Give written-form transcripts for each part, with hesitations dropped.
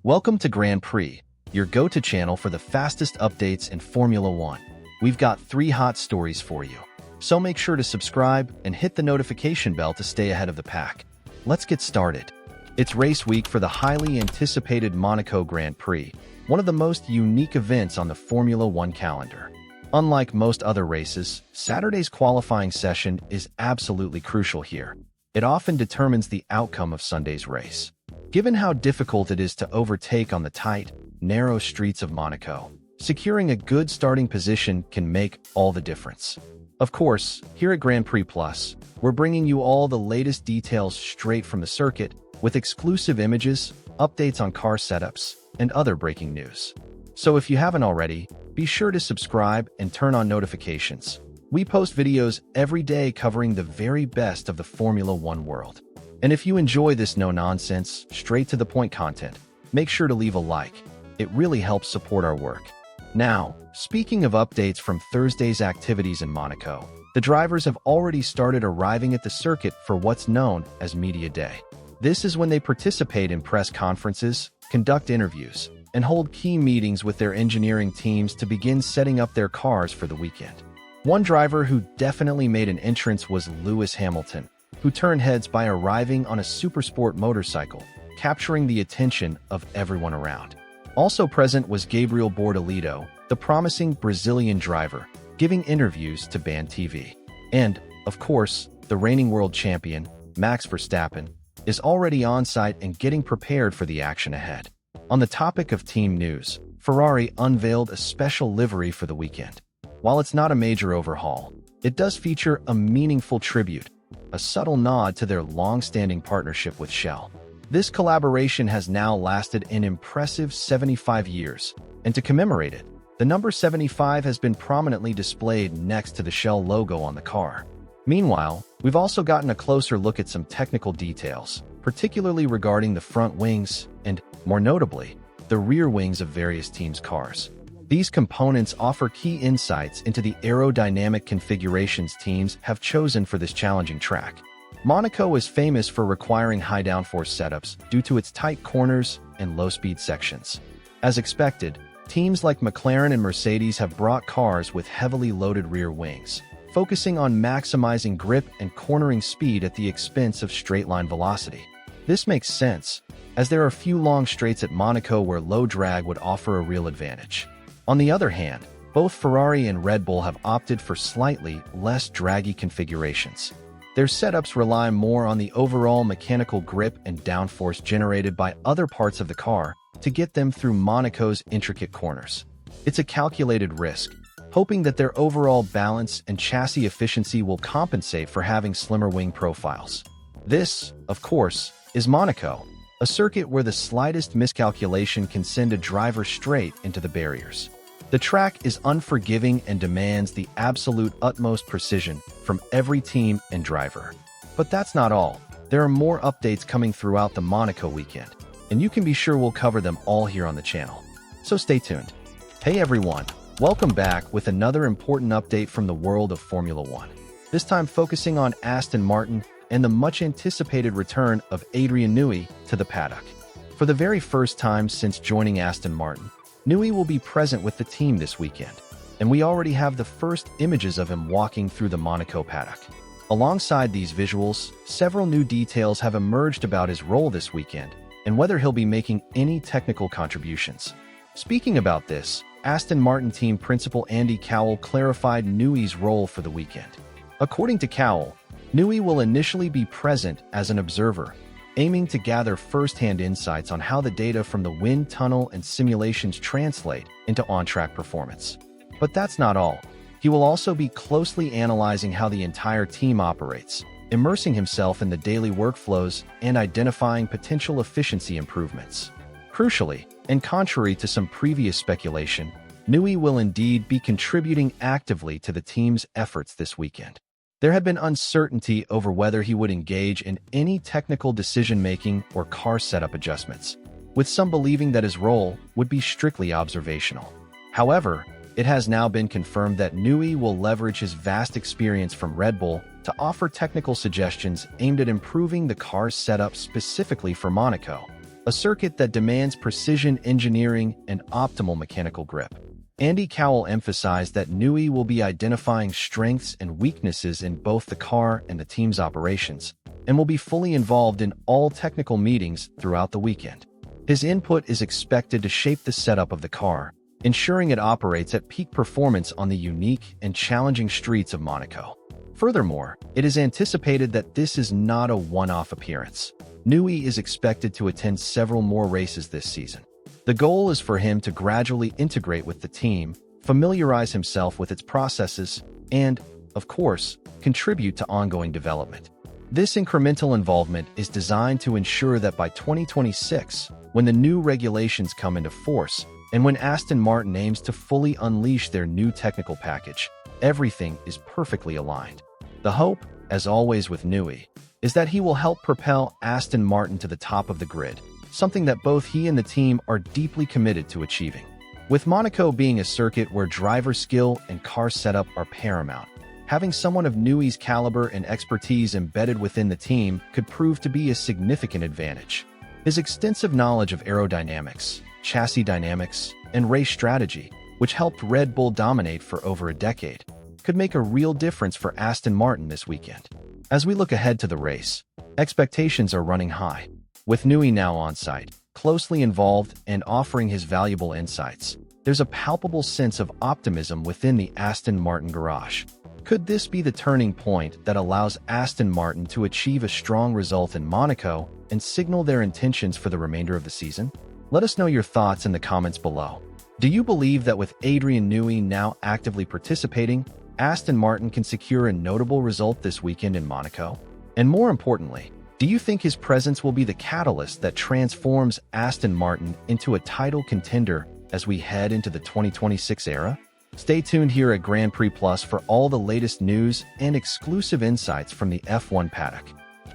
Welcome to Grand Prix, your go-to channel for the fastest updates in Formula One. We've got 3 hot stories for you, so make sure to subscribe and hit the notification bell to stay ahead of the pack. Let's get started. It's race week for the highly anticipated Monaco Grand Prix, one of the most unique events on the Formula One calendar. Unlike most other races, Saturday's qualifying session is absolutely crucial here. It often determines the outcome of Sunday's race. Given how difficult it is to overtake on the tight, narrow streets of Monaco, securing a good starting position can make all the difference. Of course, here at Grand Prix Plus, we're bringing you all the latest details straight from the circuit, with exclusive images, updates on car setups, and other breaking news. So if you haven't already, be sure to subscribe and turn on notifications. We post videos every day covering the very best of the Formula One world. And if you enjoy this no-nonsense, straight-to-the-point content, make sure to leave a like. It really helps support our work. Now, speaking of updates from Thursday's activities in Monaco, the drivers have already started arriving at the circuit for what's known as Media Day. This is when they participate in press conferences, conduct interviews, and hold key meetings with their engineering teams to begin setting up their cars for the weekend. One driver who definitely made an entrance was Lewis Hamilton, who turned heads by arriving on a supersport motorcycle, capturing the attention of everyone around. Also present was Gabriel Bortolito, the promising Brazilian driver, giving interviews to Band TV. And, of course, the reigning world champion, Max Verstappen, is already on site and getting prepared for the action ahead. On the topic of team news, Ferrari unveiled a special livery for the weekend. While it's not a major overhaul, it does feature a meaningful tribute, a subtle nod to their long-standing partnership with Shell. This collaboration has now lasted an impressive 75 years, and to commemorate it, the number 75 has been prominently displayed next to the Shell logo on the car. Meanwhile, we've also gotten a closer look at some technical details, particularly regarding the front wings and, more notably, the rear wings of various teams' cars. These components offer key insights into the aerodynamic configurations teams have chosen for this challenging track. Monaco is famous for requiring high downforce setups due to its tight corners and low-speed sections. As expected, teams like McLaren and Mercedes have brought cars with heavily loaded rear wings, focusing on maximizing grip and cornering speed at the expense of straight-line velocity. This makes sense, as there are few long straights at Monaco where low drag would offer a real advantage. On the other hand, both Ferrari and Red Bull have opted for slightly less draggy configurations. Their setups rely more on the overall mechanical grip and downforce generated by other parts of the car to get them through Monaco's intricate corners. It's a calculated risk, hoping that their overall balance and chassis efficiency will compensate for having slimmer wing profiles. This, of course, is Monaco, a circuit where the slightest miscalculation can send a driver straight into the barriers. The track is unforgiving and demands the absolute utmost precision from every team and driver. But that's not all. There are more updates coming throughout the Monaco weekend, and you can be sure we'll cover them all here on the channel. So stay tuned. Hey everyone, welcome back with another important update from the world of Formula One. This time focusing on Aston Martin and the much-anticipated return of Adrian Newey to the paddock. For the very first time since joining Aston Martin, Newey will be present with the team this weekend, and we already have the first images of him walking through the Monaco paddock. Alongside these visuals, several new details have emerged about his role this weekend and whether he'll be making any technical contributions. Speaking about this, Aston Martin team principal Andy Cowell clarified Newey's role for the weekend. According to Cowell, Newey will initially be present as an observer, aiming to gather first-hand insights on how the data from the wind tunnel and simulations translate into on-track performance. But that's not all. He will also be closely analyzing how the entire team operates, immersing himself in the daily workflows and identifying potential efficiency improvements. Crucially, and contrary to some previous speculation, Newey will indeed be contributing actively to the team's efforts this weekend. There had been uncertainty over whether he would engage in any technical decision-making or car setup adjustments, with some believing that his role would be strictly observational. However, it has now been confirmed that Newey will leverage his vast experience from Red Bull to offer technical suggestions aimed at improving the car's setup specifically for Monaco. a circuit that demands precision engineering and optimal mechanical grip. Andy Cowell emphasized that Newey will be identifying strengths and weaknesses in both the car and the team's operations, and will be fully involved in all technical meetings throughout the weekend. His input is expected to shape the setup of the car, ensuring it operates at peak performance on the unique and challenging streets of Monaco. Furthermore, it is anticipated that this is not a one-off appearance. Newey is expected to attend several more races this season. The goal is for him to gradually integrate with the team, familiarize himself with its processes, and, of course, contribute to ongoing development. This incremental involvement is designed to ensure that by 2026, when the new regulations come into force, and when Aston Martin aims to fully unleash their new technical package, everything is perfectly aligned. The hope, as always with Newey, is that he will help propel Aston Martin to the top of the grid, something that both he and the team are deeply committed to achieving. With Monaco being a circuit where driver skill and car setup are paramount, having someone of Newey's caliber and expertise embedded within the team could prove to be a significant advantage. His extensive knowledge of aerodynamics, chassis dynamics, and race strategy, which helped Red Bull dominate for over a decade, could make a real difference for Aston Martin this weekend. As we look ahead to the race, expectations are running high. With Newey now on site, closely involved and offering his valuable insights, there's a palpable sense of optimism within the Aston Martin garage. Could this be the turning point that allows Aston Martin to achieve a strong result in Monaco and signal their intentions for the remainder of the season? Let us know your thoughts in the comments below. Do you believe that with Adrian Newey now actively participating, Aston Martin can secure a notable result this weekend in Monaco? And more importantly, do you think his presence will be the catalyst that transforms Aston Martin into a title contender as we head into the 2026 era? Stay tuned here at Grand Prix Plus for all the latest news and exclusive insights from the F1 paddock.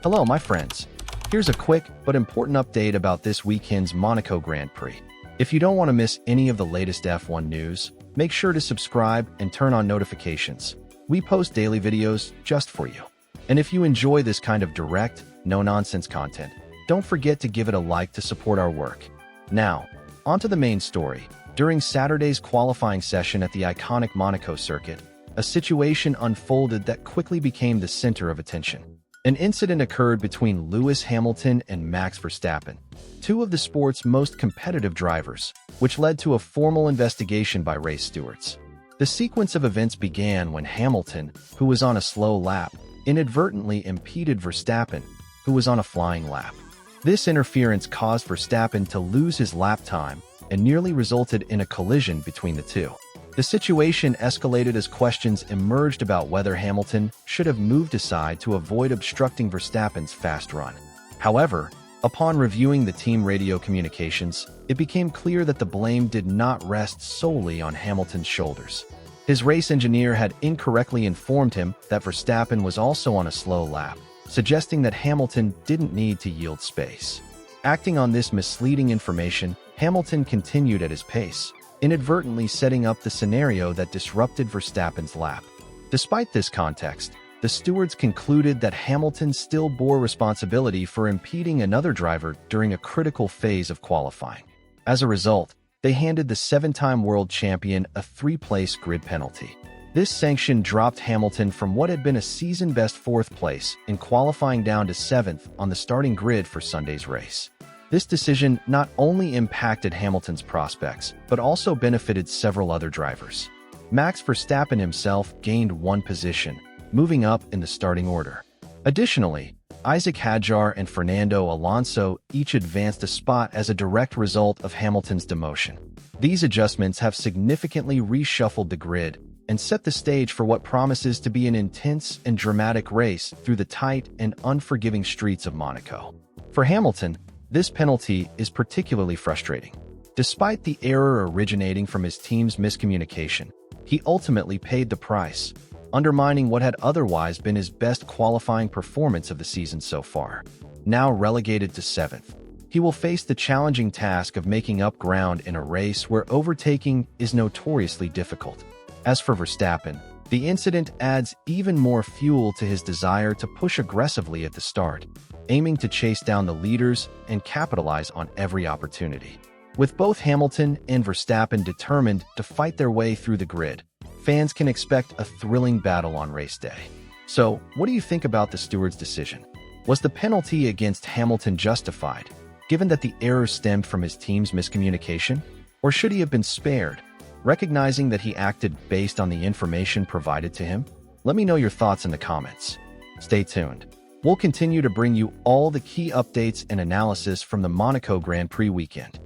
Hello, my friends. Here's a quick but important update about this weekend's Monaco Grand Prix. If you don't want to miss any of the latest F1 news, make sure to subscribe and turn on notifications. We post daily videos just for you. And if you enjoy this kind of direct, no-nonsense content, don't forget to give it a like to support our work. Now, onto the main story. During Saturday's qualifying session at the iconic Monaco circuit, a situation unfolded that quickly became the center of attention. An incident occurred between Lewis Hamilton and Max Verstappen, two of the sport's most competitive drivers, which led to a formal investigation by race stewards. The sequence of events began when Hamilton, who was on a slow lap, inadvertently impeded Verstappen, who was on a flying lap. This interference caused Verstappen to lose his lap time and nearly resulted in a collision between the two. The situation escalated as questions emerged about whether Hamilton should have moved aside to avoid obstructing Verstappen's fast run. However, upon reviewing the team radio communications, it became clear that the blame did not rest solely on Hamilton's shoulders. His race engineer had incorrectly informed him that Verstappen was also on a slow lap, suggesting that Hamilton didn't need to yield space. Acting on this misleading information, Hamilton continued at his pace, inadvertently setting up the scenario that disrupted Verstappen's lap. Despite this context, the stewards concluded that Hamilton still bore responsibility for impeding another driver during a critical phase of qualifying. As a result, they handed the seven-time world champion a three-place grid penalty. This sanction dropped Hamilton from what had been a season-best fourth place in qualifying down to seventh on the starting grid for Sunday's race. This decision not only impacted Hamilton's prospects, but also benefited several other drivers. Max Verstappen himself gained one position, moving up in the starting order. Additionally, Isaac Hadjar and Fernando Alonso each advanced a spot as a direct result of Hamilton's demotion. These adjustments have significantly reshuffled the grid and set the stage for what promises to be an intense and dramatic race through the tight and unforgiving streets of Monaco. For Hamilton, this penalty is particularly frustrating. Despite the error originating from his team's miscommunication, he ultimately paid the price, undermining what had otherwise been his best qualifying performance of the season so far. Now relegated to seventh, he will face the challenging task of making up ground in a race where overtaking is notoriously difficult. As for Verstappen, The incident adds even more fuel to his desire to push aggressively at the start, aiming to chase down the leaders and capitalize on every opportunity. With both Hamilton and Verstappen determined to fight their way through the grid, fans can expect a thrilling battle on race day. So, what do you think about the steward's decision? Was the penalty against Hamilton justified, given that the error stemmed from his team's miscommunication? Or should he have been spared, recognizing that he acted based on the information provided to him? Let me know your thoughts in the comments. Stay tuned. We'll continue to bring you all the key updates and analysis from the Monaco Grand Prix weekend.